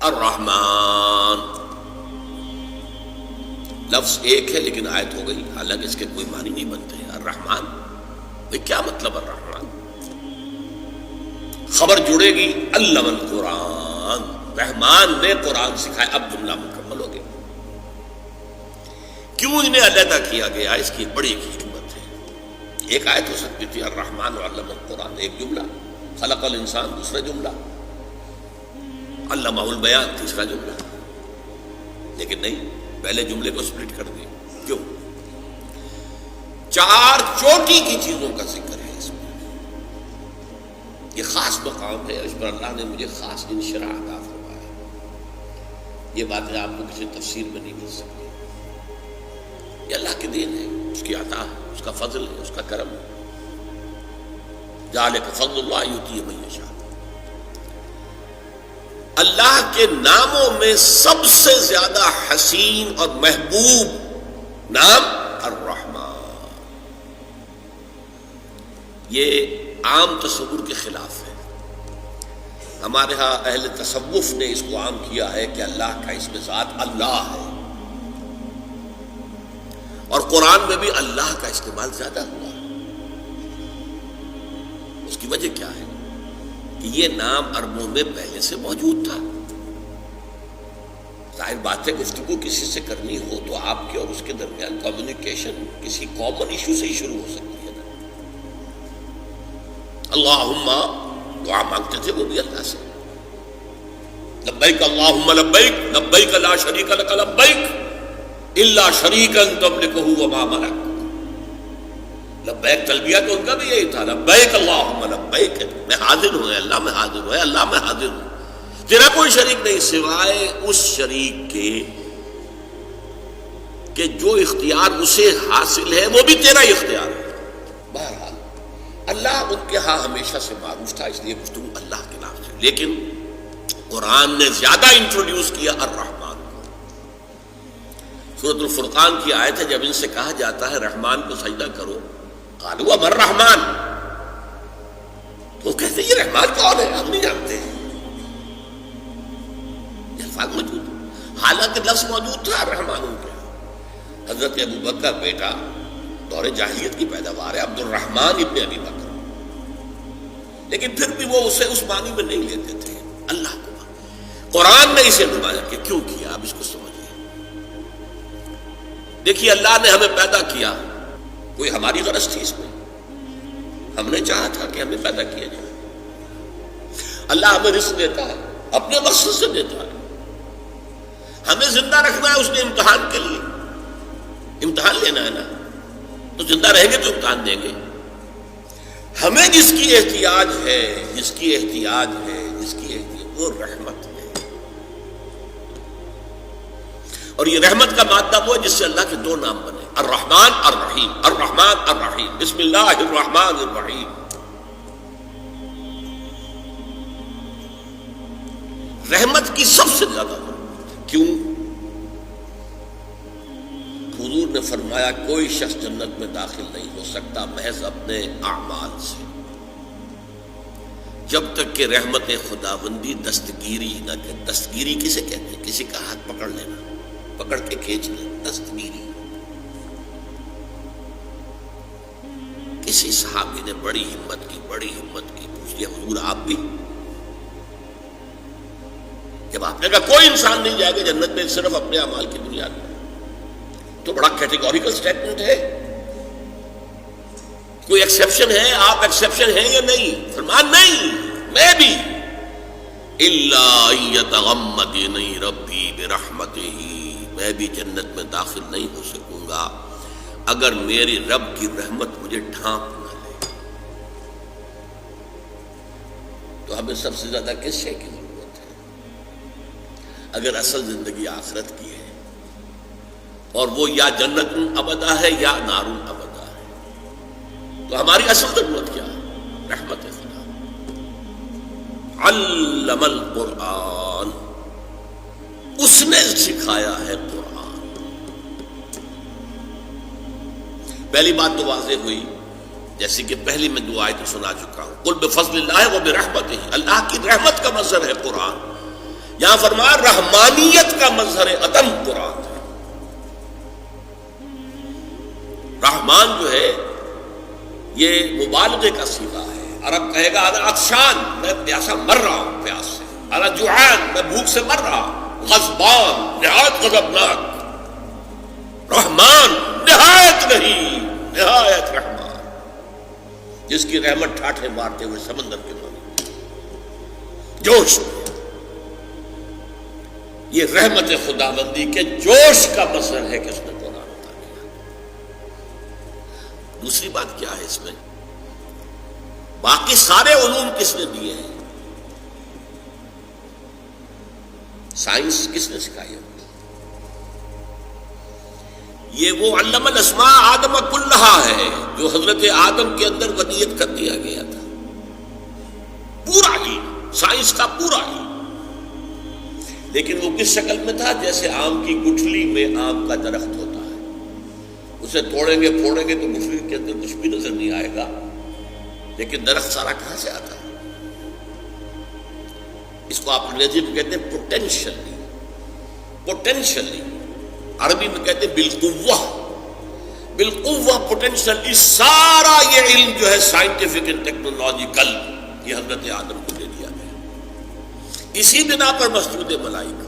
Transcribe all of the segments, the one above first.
الرحمن لفظ ایک ہے لیکن آیت ہو گئی، حالانکہ اس کے کوئی معنی نہیں بنتے ہیں۔ الرحمن بھئی کیا مطلب الرحمن؟ خبر جڑے گی علم القرآن، رحمان نے قرآن سکھایا، اب جملہ مکمل ہو گیا۔ کیوں انہیں علیحدہ کیا گیا؟ اس کی بڑی ایک حکمت ہے۔ ایک آیت ہو سکتی تھی الرحمن علم القرآن، ایک جملہ، خلق الانسان دوسرا جملہ، علمہ البیان تیسرا جملہ، لیکن نہیں، پہلے جملے کو سپلٹ کر دیا۔ کیوں؟ چار چوٹی کی چیزوں کا ذکر ہے اس میں، یہ خاص مقام ہے، اس پر اللہ نے مجھے خاص انشراح عطا فرمایا۔ یہ باتیں آپ کو کسی تفسیر میں نہیں مل سکتی، یہ اللہ کے دین ہے، اس کی عطا ہے، اس کا فضل ہے، اس کا کرم ہے۔ ذالک فضل اللہ یؤتیہ من یشاء۔ اللہ کے ناموں میں سب سے زیادہ حسین اور محبوب نام الرحمن، یہ عام تصور کے خلاف ہے۔ ہمارے ہاں اہل تصوف نے اس کو عام کیا ہے کہ اللہ کا اسم ذات اللہ ہے، اور قرآن میں بھی اللہ کا استعمال زیادہ ہوا ہے۔ اس کی وجہ کیا ہے؟ کہ یہ نام عربوں میں پہلے سے موجود تھا۔ ظاہر بات ہے گفتگو کسی سے کرنی ہو تو آپ کے اور اس کے درمیان کمیونیکیشن کسی کامن ایشو سے ہی شروع ہو سکتی ہے نا۔ اللہم دعا مانگتے تھے وہ بھی اللہ سے، لبیک اللہم لبیک لبیک لا شریک لک لبیک الا شریکا تملکہ وما ملک۔ لبیک تلبیہ تو ان کا بھی یہی تھا، لبیک اللہم لبیک، میں حاضر ہوں اللہ، میں حاضر ہوں اللہ، میں حاضر ہوں، تیرا کوئی شریک نہیں سوائے اس شریک کے کہ جو اختیار اسے حاصل ہے وہ بھی تیرا ہی اختیار ہے۔ بہرحال اللہ ان کے ہاں ہمیشہ سے معروف تھا، اس لیے گفتگو اللہ کے نام سے، لیکن قرآن نے زیادہ انٹروڈیوس کیا الرحمن کو۔ سورۃ الفرقان کی آیت ہے، جب ان سے کہا جاتا ہے رحمان کو سجدہ کرو، قالوا من رحمان، تو کہتے ہیں یہ رحمان کون ہے، ہم نہیں جانتے ہیں، یہ الفاظ موجود، حالانکہ لفظ موجود تھا رحمان ان کے۔ حضرت ابو بکر بیٹا دور جاہلیت کی پیداوار ہے، عبد الرحمن ابن ابی بکر، لیکن پھر بھی وہ اسے اس معنی میں نہیں لیتے تھے، اللہ کو قرآن نے اسے نمایا کہ کیوں کیا، اب اس کو سمجھیے۔ دیکھیے اللہ نے ہمیں پیدا کیا، کوئی ہماری غرض تھی اس میں، ہم نے چاہا تھا کہ ہمیں پیدا کیا جائے۔ اللہ ہمیں رزق دیتا ہے، اپنے مقصد سے دیتا ہے، ہمیں زندہ رکھنا ہے اس نے امتحان کے لیے، امتحان لینا ہے نا، تو زندہ رہیں گے تو امتحان دیں گے۔ ہمیں جس کی احتیاج ہے، جس کی احتیاج ہے، جس کی احتیاج، وہ رحمت ہے، اور یہ رحمت کا مادہ وہ ہے جس سے اللہ کے دو نام بنے، الرحمن الرحیم، الرحمن الرحیم، بسم اللہ الرحمن الرحیم۔ رحمت کی سب سے زیادہ ضرورت ہے، کیوں؟ حضور نے فرمایا کوئی شخص جنت میں داخل نہیں ہو سکتا محض اپنے اعمال سے، جب تک کہ رحمت خداوندی دستگیری نہ کرے۔ دستگیری کسے کہتے ہیں؟ کسی کا ہاتھ پکڑ لینا، پکڑ کے کھینچنا، دستگیری۔ کسی صحابی نے بڑی ہمت کی، پوچھ لیا حضور آپ بھی؟ جب آپ نے کہا کوئی انسان نہیں جائے گا جنت میں صرف اپنے اعمال کی بنیاد پر، تو بڑا کیٹیگوریکل سٹیٹمنٹ ہے، کوئی ایکسیپشن ہے؟ آپ ایکسیپشن ہیں یا نہیں؟ فرمان نہیں، میں بھی، الا یتغمدنی ربی برحمتہ، میں بھی جنت میں داخل نہیں ہو سکوں گا اگر میری رب کی رحمت مجھے ڈھانپ نہ لے۔ تو ہمیں سب سے زیادہ کس شے کی ضرورت ہے؟ اگر اصل زندگی آخرت کی ہے، اور وہ یا جنت ابدا ہے یا نار ابدا ہے، تو ہماری اصل ضرورت کیا ہے؟ رحمت خدا۔ علم القرآن، اس نے سکھایا ہے قرآن۔ پہلی بات تو واضح ہوئی، جیسے کہ پہلی میں دو آیتیں سنا چکا ہوں، قل بفضل اللہ و برحمتہ، اللہ کی رحمت کا مظہر ہے قرآن، یہاں فرمایا رحمانیت کا مظہر عدم قرآن ہے. رحمان جو ہے یہ مبالغے کا صیغہ ہے. عرب کہے گا انا عطشان، میں پیاسا مر رہا ہوں پیاس سے. انا جوعان، میں بھوک سے مر رہا ہوں. غضبان، نہایت غضبناک. رحمان، نہایت نہیں، نہایت رحمان، جس کی رحمت ٹھاٹھے مارتے ہوئے سمندر کے پانی جوش میں. یہ رحمت خداوندی کے جوش کا مظہر ہے کہ اس نے قرآن عطا کیا. دوسری بات کیا ہے اس میں؟ باقی سارے علوم کس نے دیے ہیں؟ سائنس کس نے سکھائی ہے؟ یہ وہ علم الاسماء آدم کلھا ہے جو حضرت آدم کے اندر ودیت کر دیا گیا تھا. پورا علم، سائنس کا پورا علم. لیکن وہ کس شکل میں تھا؟ جیسے آم کی گٹھلی میں آم کا درخت ہوتا ہے. اسے توڑیں گے پھوڑیں گے تو گٹھلی کے اندر کچھ بھی نظر نہیں آئے گا، لیکن درخت سارا کہاں سے آتا ہے؟ اس کو آپ انگریزی میں کہتے ہیں پوٹینشلی. پوٹینشلی عربی میں کہتے ہیں بالقوہ. بالقوہ پوٹینشلی سارا یہ علم جو ہے سائنٹیفک اینڈ ٹیکنالوجیکل یہ حضرت آدم کو دے دیا گیا. اسی بنا پر مسجود ملائکہ،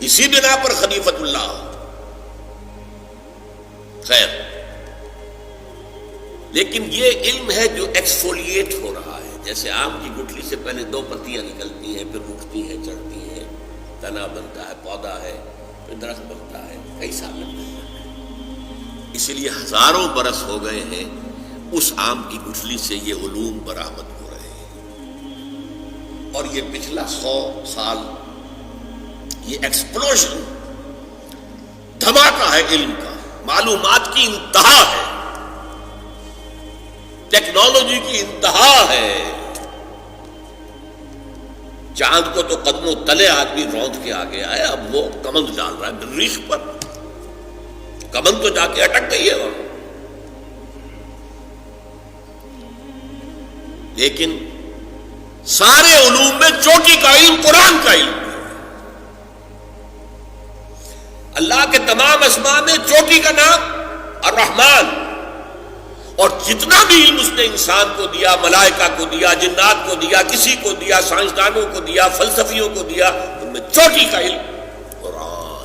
اسی بنا پر خلیفۃ اللہ. خیر، لیکن یہ علم ہے جو ایکسفولیٹ ہو رہا ہے. جیسے آم کی گٹھلی سے پہلے 2 پتیاں نکلتی ہیں، پھر اٹھتی ہیں، چڑھتی ہیں، تنا بنتا ہے، پودا ہے، پھر درخت بنتا ہے. کئی سال لگتے ہیں. اسی لیے ہزاروں برس ہو گئے ہیں اس آم کی گٹھلی سے یہ علوم برآمد ہو رہے ہیں. اور یہ پچھلا 100 سال یہ ایکسپلوژن، دھماکہ ہے علم کا. معلومات کی انتہا ہے، ٹیکنالوجی کی انتہا ہے. چاند کو تو قدموں تلے آدمی روند کے آ گیا ہے، اب وہ کمند ڈال رہا ہے مریخ پر. کمند تو جا کے اٹک گئی ہے وہاں. لیکن سارے علوم میں چوٹی کا علم قرآن کا علم ہے. اللہ کے تمام اسماء میں چوٹی کا نام الرحمن. اور جتنا بھی علم اس نے انسان کو دیا، ملائکہ کو دیا، جنات کو دیا، کسی کو دیا، سائنسدانوں کو دیا، فلسفیوں کو دیا، ان میں چوٹی کا علم قرآن.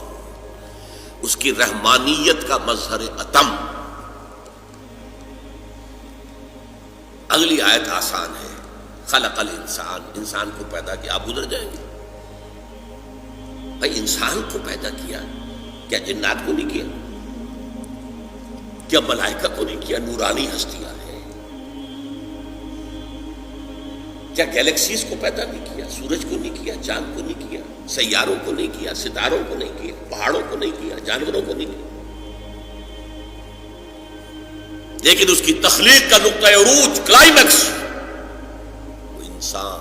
اس کی رحمانیت کا مظہر عتم. اگلی آیت آسان ہے. خلق الانسان، انسان کو پیدا کیا. آپ گزر جائیں گے. بھائی انسان کو پیدا کیا، کیا جنات کو نہیں کیا؟ کیا ملائکہ کو نہیں کیا؟ نورانی ہستیاں ہیں. کیا گیلیکسیز کو پیدا نہیں کیا؟ سورج کو نہیں کیا؟ چاند کو نہیں کیا؟ سیاروں کو نہیں کیا؟ ستاروں کو نہیں کیا؟ پہاڑوں کو نہیں کیا؟ جانوروں کو نہیں کیا؟ لیکن اس کی تخلیق کا نقطہ عروج، کلائمیکس، وہ انسان.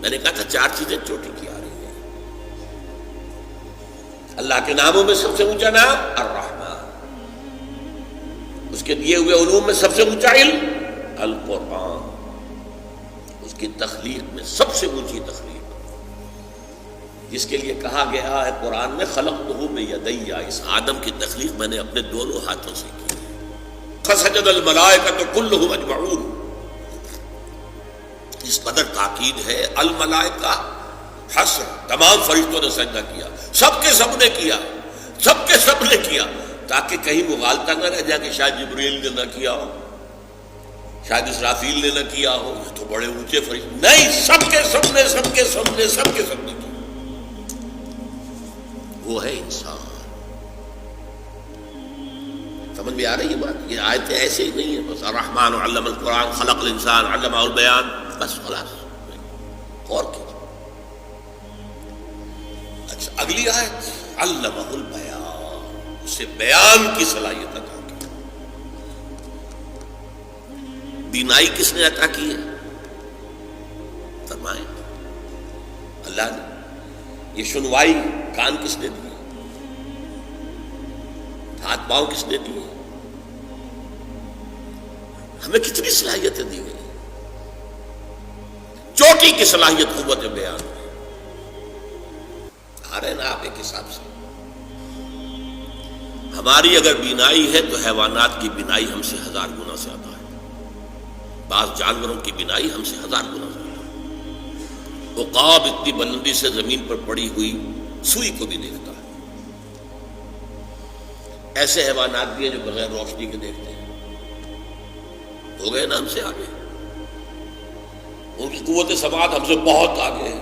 میں نے کہا تھا 4 چیزیں چوٹی کی آ رہی ہیں. اللہ کے ناموں میں سب سے اونچا نام الرحمن. اس کے دیے ہوئے علوم میں سب سے اونچا علم القرآن. اس کی تخلیق میں سب سے اونچی تخلیق، جس کے لیے کہا گیا ہے قرآن میں خلقتہ بیدی. اس آدم کی تخلیق میں نے اپنے دونوں ہاتھوں سے کی. فسجد الملائکۃ کلھم اجمعون. اس قدر تاکید ہے. الملائکہ حسر، تمام فرشتوں نے سجدہ کیا. سب کے سب نے کیا، سب کے سب نے کیا، تاکہ کہیں مغالطہ نہ رہ جائے کہ شاید جبریل نے نہ کیا ہو، شاید اسرافیل نے نہ کیا ہو، یہ تو بڑے اونچے فرشتے. نہیں، سب کے سب نے، سب کے سب نے، سب کے سب نے کیا. وہ ہے انسان. سمجھ میں آ رہی ہے بات؟ یہ آیتیں ایسے ہی نہیں ہیں بس الرحمن علم القرآن خلق الانسان علمہ البیان، بس خلاص. اور کیا؟ اچھا اگلی آیت علمہ البیان، اسے بیان کی صلاحیت عطا کی. بینائی کس نے عطا کی ہے؟ فرمائیں اللہ نے. یہ سنوائی کان کس نے دی؟ ہاتھ پاؤں کس نے دیے؟ ہمیں کتنی صلاحیتیں دی گئی. چوٹی چوٹی کی صلاحیت قوت بیان ہے. آ رہے نا آپ ایک حساب سے. ہماری اگر بینائی ہے تو حیوانات کی بینائی ہم سے 1000 گنا زیادہ ہے. بعض جانوروں کی بینائی ہم سے 1000 گنا زیادہ ہے. عقاب اتنی بلندی سے زمین پر پڑی ہوئی سوئی کو بھی دیکھتا ہے. ایسے حیوانات بھی ہیں جو بغیر روشنی کے دیکھتے ہیں. ہو گئے نا ہم سے آگے. ان کی قوت سماعت ہم سے بہت آگے ہے.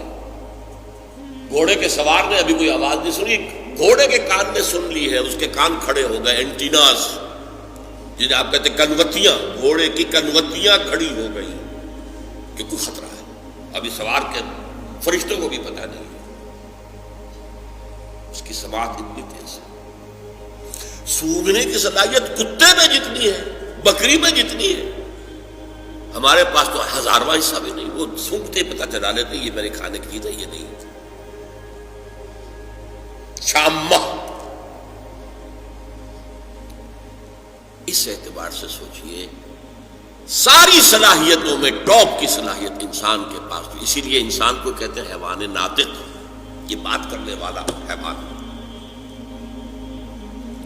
گھوڑے کے سوار نے ابھی کوئی آواز نہیں سنی، گھوڑے کے کان نے سن لی ہے، اس کے کان کھڑے ہو گئے. اینٹیناز جنہیں آپ کہتے ہیں کنوتیاں، گھوڑے کی کنوتیاں کھڑی ہو گئی کہ کوئی خطرہ ہے. ابھی سوار کے فرشتوں کو بھی پتہ نہیں ہے. اس کی سماعت اتنی تیز ہے. سونگنے کی صلاحیت کتے میں جتنی ہے، بکری میں جتنی ہے، ہمارے پاس تو 1000واں حصہ بھی نہیں. وہ سونگتے پتہ چلا لیتے یہ میرے کھانے کی چیز ہے، یہ نہیں ہے. شامہ. اس اعتبار سے سوچئے ساری صلاحیتوں میں ٹاپ کی صلاحیت انسان کے پاس. اسی لیے انسان کو کہتے ہیں حیوان ناطق، یہ بات کرنے والا حیوان.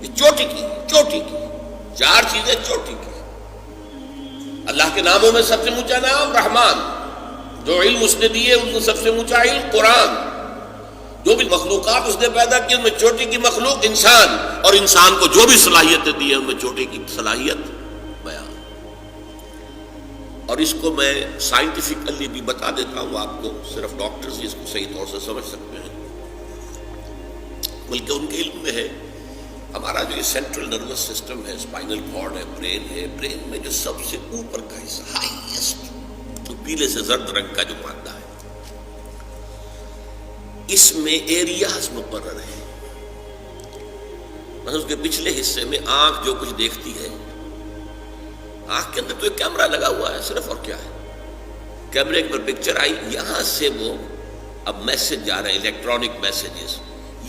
یہ چوٹی کی 4 چیزیں چوٹی کی. اللہ کے ناموں میں سب سے اونچا نام رحمان. جو علم اس نے دیے ان میں سب سے اونچا علم قرآن. جو بھی مخلوقات اس نے پیدا کی ان میں چوٹی کی مخلوق انسان، اور انسان کو جو بھی صلاحیتیں دی ہیں ان میں چوٹی کی صلاحیت بیان. اور اس کو میں سائنٹیفکلی بھی بتا دیتا ہوں آپ کو، صرف ڈاکٹرز اس کو صحیح طور سے سمجھ سکتے ہیں، بلکہ ان کے علم میں ہے. ہمارا جو یہ سینٹرل نروس سسٹم ہے، اسپائنل کارڈ ہے، برین میں جو سب سے اوپر کا حصہ ہائیسٹ، جو پیلے سے زرد رنگ کا جو مادہ ہے، اس میں ایریاز مقرر ہیں. مثلا اس کے پچھلے حصے میں آنکھ جو کچھ دیکھتی ہے، آنکھ کے اندر تو ایک کیمرہ لگا ہوا ہے صرف، اور کیا ہے، کیمرے پر پکچر آئی، یہاں سے وہ اب میسج جا رہے ہیں، الیکٹرانک میسیجز.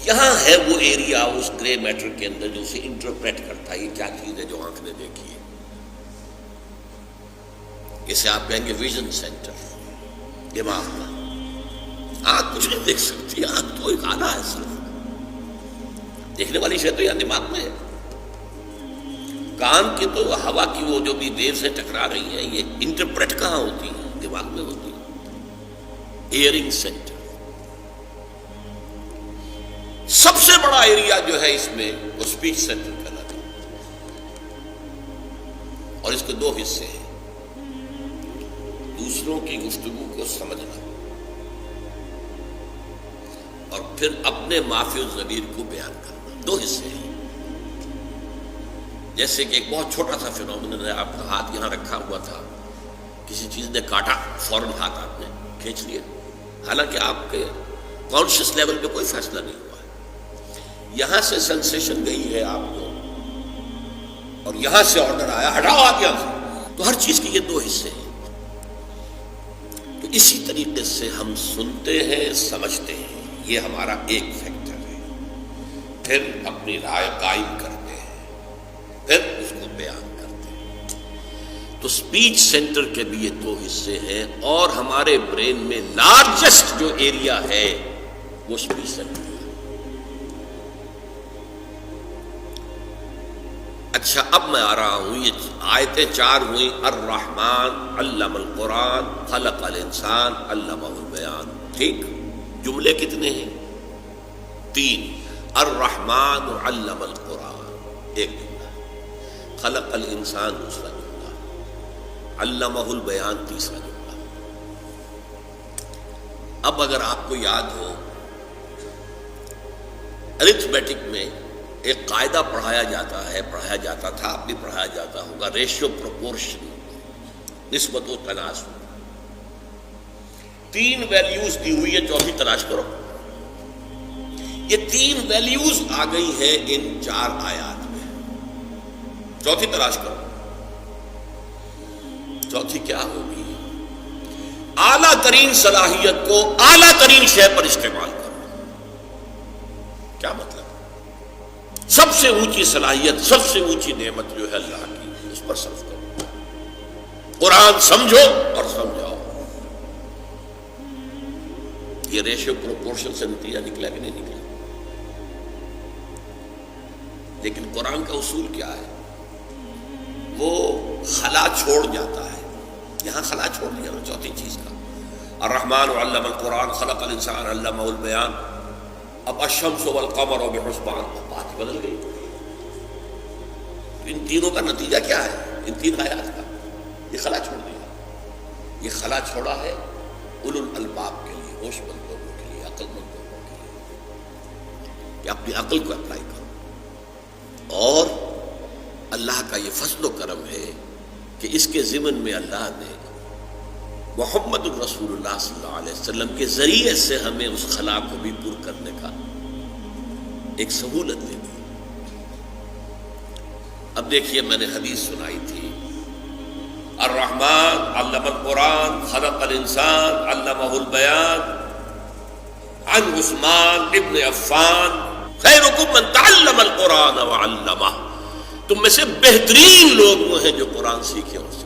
یہاں ہے وہ ایریا اس گرے میٹر کے اندر جو اسے انٹرپریٹ کرتا ہے یہ کیا چیز ہے جو آنکھ نے دیکھی ہے. اسے آپ کہیں گے ویژن سینٹر، دماغ کا. آنکھ کچھ نہیں دیکھ سکتی، آنکھ تو ایک آلہ ہے صرف. دیکھنے والی شے تو یہاں دماغ میں ہے. کان کی تو ہوا کی وہ جو بھی ویو سے ٹکرا رہی ہیں یہ انٹرپریٹ کہاں ہوتی ہے؟ دماغ میں ہوتی ہے. ایئرنگ سینٹر سب سے بڑا ایریا جو ہے اس میں وہ اسپیچ سینٹر کہلاتا ہے. اور اس کے 2 حصے ہیں، دوسروں کی گفتگو کو سمجھنا اور پھر اپنے مافی الضمیر کو بیان کرنا. 2 حصے ہیں. جیسے کہ ایک بہت چھوٹا سا فینومینن ہے، آپ کا ہاتھ یہاں رکھا ہوا تھا، کسی چیز نے کاٹا، فوراً ہاتھ آپ نے کھینچ لیا، حالانکہ آپ کے کانشیس لیول پہ کوئی فیصلہ نہیں ہوا ہے. یہاں سے سینسیشن گئی ہے آپ کو اور یہاں سے آرڈر آیا ہٹاؤ آپ یہاں سے. تو ہر چیز کے یہ 2 حصے ہیں. تو اسی طریقے سے ہم سنتے ہیں، سمجھتے ہیں، یہ ہمارا ایک فیکٹر ہے. پھر اپنی رائے قائم کرتے ہیں، پھر اس کو بیان کرتے ہیں. تو اسپیچ سینٹر کے بھی یہ 2 حصے ہیں، اور ہمارے برین میں لارجسٹ جو ایریا ہے وہ اسپیچ سینٹر ہے. اچھا اب میں آ رہا ہوں، یہ آیتیں 4 ہوئیں. الرحمن علم القرآن خلق الانسان علمہ البیان. ٹھیک، جملے کتنے ہیں؟ 3. الرحمن علم القرآن ایک جملہ، خلق الانسان دوسرا جملہ، علمہ البیان تیسرا جملہ. اب اگر آپ کو یاد ہو ارتھمیٹک میں ایک قاعدہ پڑھایا جاتا تھا، اب بھی پڑھایا جاتا ہوگا، ریشیو پروپورشن، نسبت و تناسب. 3 ویلیوز دی ہوئی ہے، 4تھی تلاش کرو. یہ 3 ویلیوز آ گئی ہیں ان 4 آیات میں. 4تھی تلاش کرو. 4تھی کیا ہوگی؟ اعلیٰ ترین صلاحیت کو اعلیٰ ترین شے پر استعمال کرو. کیا مطلب؟ سب سے اونچی صلاحیت، سب سے اونچی نعمت جو ہے اللہ کی، اس پر صرف کرو. قرآن سمجھو اور سمجھاؤ. یہ ریشو پروپورشن سے نتیجہ نکلا کہ نہیں نکلا؟ لیکن قرآن کا اصول کیا ہے؟ وہ خلا چھوڑ جاتا ہے. یہاں خلا چھوڑ دیا نا چوتھی چیز کا. الرحمن علم القرآن خلق الانسان علمہ البیان. اب الشمس والقمر بحسبان، بات بدل گئی. ان تینوں کا نتیجہ کیا ہے؟ ان تین آیات کا یہ خلا چھوڑ دیا. یہ خلا چھوڑا ہے اولو الالباب کے لیے، ہوش مند لوگوں کے لیے، عقل مند لوگوں کے لیے کہ اپنی عقل کو اپلائی کرو. اور اللہ کا یہ فضل و کرم ہے کہ اس کے ضمن میں اللہ نے محمد الرسول اللہ صلی اللہ علیہ وسلم کے ذریعے سے ہمیں اس خلا کو بھی پر کرنے کا ایک سہولت دے دی. اب دیکھیے میں نے حدیث سنائی تھی، الرحمن علم القرآن خلق الانسان علمہ البیان، عن عثمان ابن عفان خیرکم من تعلم القرآن وعلمہ. تم میں سے بہترین لوگ وہ ہیں جو قرآن سیکھے اور